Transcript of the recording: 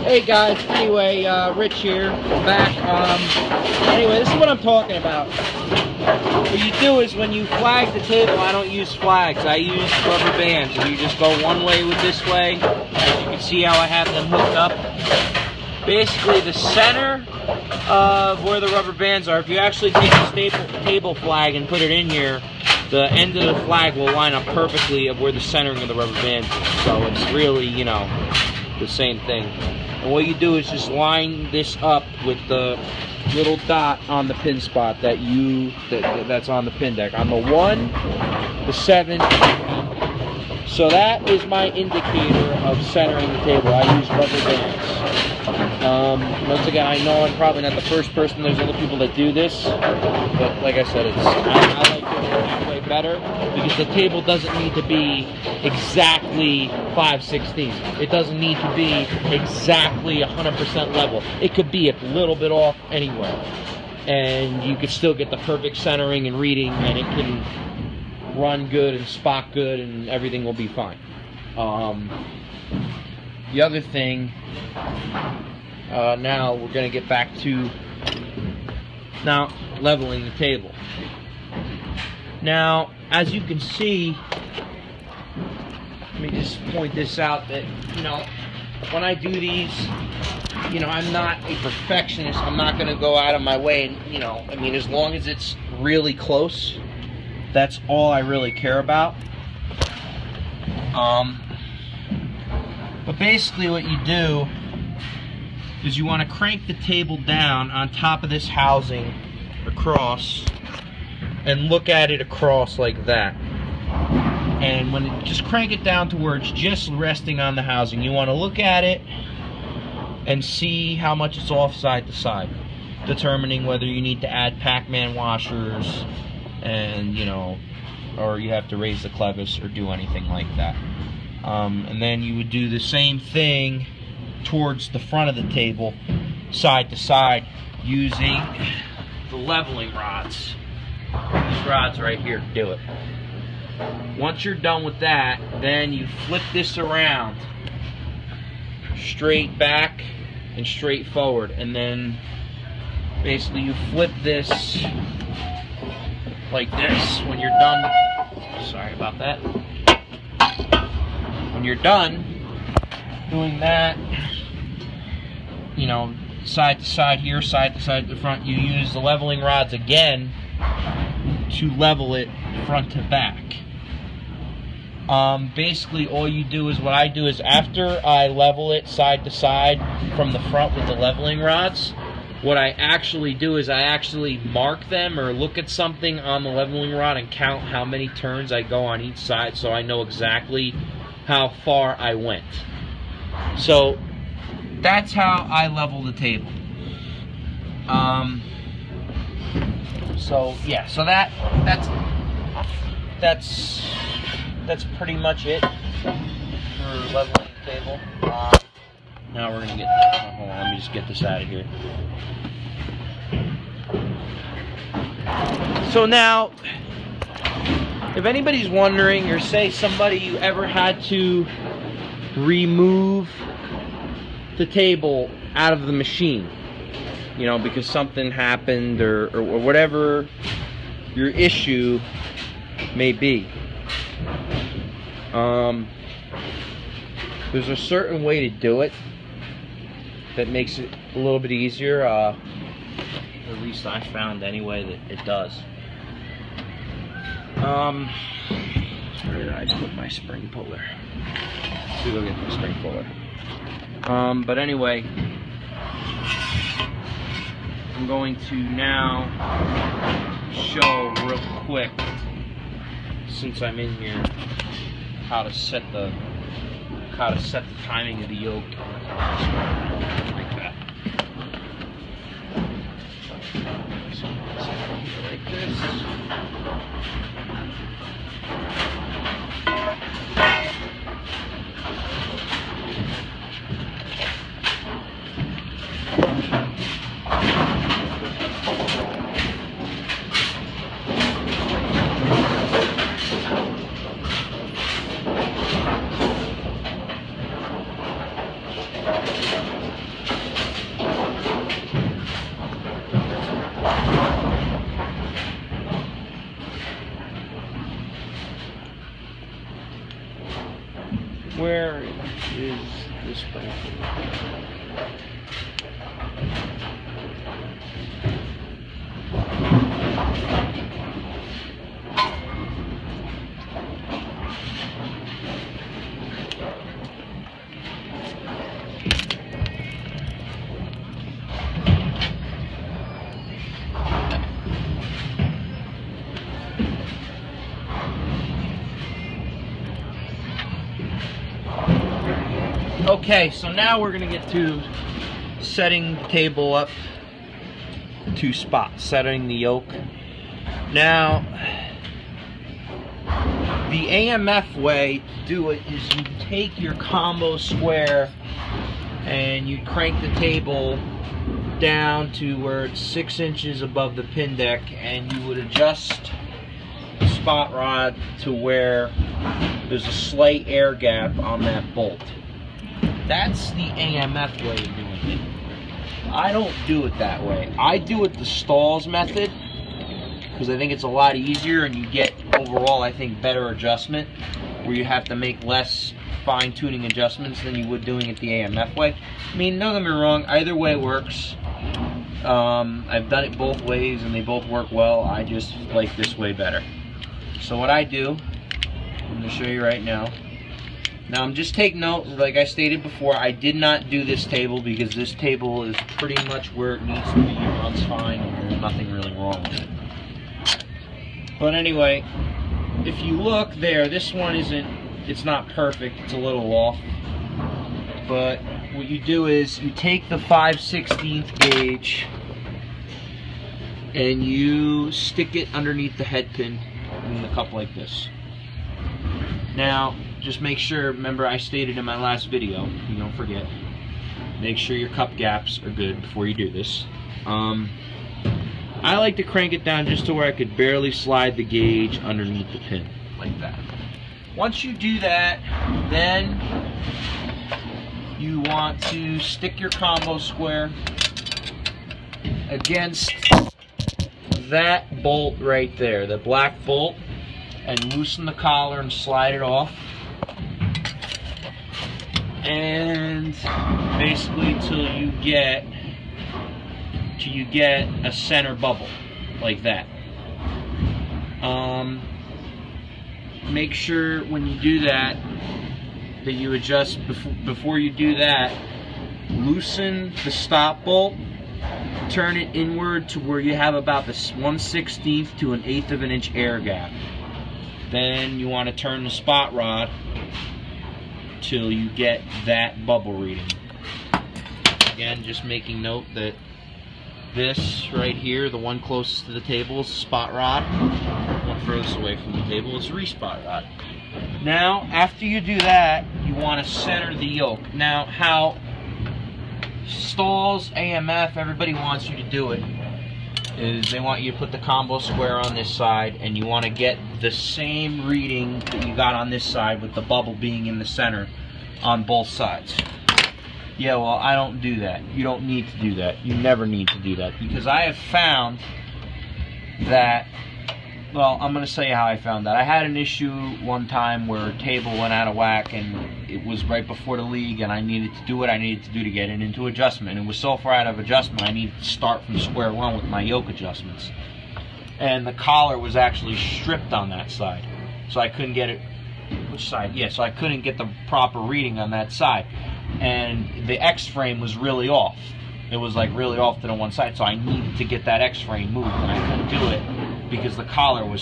Hey guys, anyway, Rich here, back. Anyway, this is what I'm talking about. What you do is when you flag the table, I don't use flags, I use rubber bands. And you just go one way with this way. As you can see how I have them hooked up. Basically, the center of where the rubber bands are, if you actually take a table flag and put it in here, the end of the flag will line up perfectly of where the centering of the rubber bands is. So it's really, you know, the same thing. And what you do is just line this up with the little dot on the pin spot that's on the pin deck. On the 1, the 7. So that is my indicator of centering the table. I use rubber bands. Once again, I know I'm probably not the first person. There's other people that do this, but like I said, I like doing it that way better because the table doesn't need to be exactly 5/16. It doesn't need to be exactly 100% level. It could be a little bit off anywhere, and you could still get the perfect centering and reading, and it can run good and spot good, and everything will be fine. The other thing. Now we're going to get back to leveling the table. Now, as you can see, let me just point this out that, you know, when I do these, you know, I'm not a perfectionist. I'm not going to go out of my way and, you know, I mean, as long as it's really close, that's all I really care about. But basically what you do is you want to crank the table down on top of this housing across and look at it across like that. And when it, just crank it down to where it's just resting on the housing. You want to look at it and see how much it's off side to side, determining whether you need to add Pac-Man washers and, you know, or you have to raise the clevis or do anything like that. And then you would do the same thing towards the front of the table, side to side, using the leveling rods. These rods right here do it. Once you're done with that, then you flip this around, straight back and straight forward, and then basically you flip this like this when you're done. Sorry about that. When you're done doing that, you know, side to side here, side to side to the front, you use the leveling rods again to level it front to back. Basically all you do is, what I do is after I level it side to side from the front with the leveling rods, what I actually do is I actually mark them or look at something on the leveling rod and count how many turns I go on each side, so I know exactly how far I went. So that's how I level the table. So yeah, so that's pretty much it for leveling the table. Now we're gonna get, hold on, let me just get this out of here. So now, if anybody's wondering, or say somebody you ever had to remove the table out of the machine, you know, because something happened or whatever your issue may be, there's a certain way to do it that makes it a little bit easier, at least I found anyway that it does. Where did I put my spring puller? Let's go get my spring puller. But anyway, I'm going to now show real quick, since I'm in here, how to set the timing of the yoke like that. So like this. is this bracket. Okay, so now we're gonna get to setting the table up to spots, setting the yoke. Now, the AMF way to do it is you take your combo square and you crank the table down to where it's 6 inches above the pin deck, and you would adjust the spot rod to where there's a slight air gap on that bolt. That's the AMF way of doing it. I don't do it that way. I do it the Stahls method because I think it's a lot easier and you get overall, I think, better adjustment where you have to make less fine-tuning adjustments than you would doing it the AMF way. I mean, don't get me wrong, either way works. I've done it both ways and they both work well. I just like this way better. So what I do, I'm going to show you right now. Now I'm just taking note, like I stated before, I did not do this table because this table is pretty much where it needs to be. It runs fine and there's nothing really wrong with it. But anyway, if you look there, this one it's not perfect, it's a little off. But what you do is you take the 5/16 gauge and you stick it underneath the head pin in the cup like this. Now, just make sure, remember I stated in my last video, you don't forget, make sure your cup gaps are good before you do this. I like to crank it down just to where I could barely slide the gauge underneath the pin, like that. Once you do that, then you want to stick your combo square against that bolt right there, the black bolt, and loosen the collar and slide it off. And basically till you get a center bubble like that. Make sure when you do that you adjust before you do that. Loosen the stop bolt, turn it inward to where you have about the 1/16 to 1/8 of an inch air gap. Then you want to turn the spot rod till you get that bubble reading. Again, just making note that this right here, the one closest to the table, is the spot rod. The one furthest away from the table is the re-spot rod. Now, after you do that, you want to center the yoke. Now, how Stahls, AMF, everybody wants you to do it is they want you to put the combo square on this side and you want to get the same reading that you got on this side with the bubble being in the center on both sides. Yeah, well, I don't do that. You don't need to do that. You never need to do that because I have found that, well, I'm going to tell you how I found that. I had an issue one time where a table went out of whack and it was right before the league and I needed to do what I needed to do to get it into adjustment. It was so far out of adjustment I needed to start from square one with my yoke adjustments. And the collar was actually stripped on that side. So I couldn't get it, which side? Yeah, so I couldn't get the proper reading on that side. And the X-frame was really off. It was like really off to the one side, so I needed to get that X-frame moved and I couldn't do it because the collar was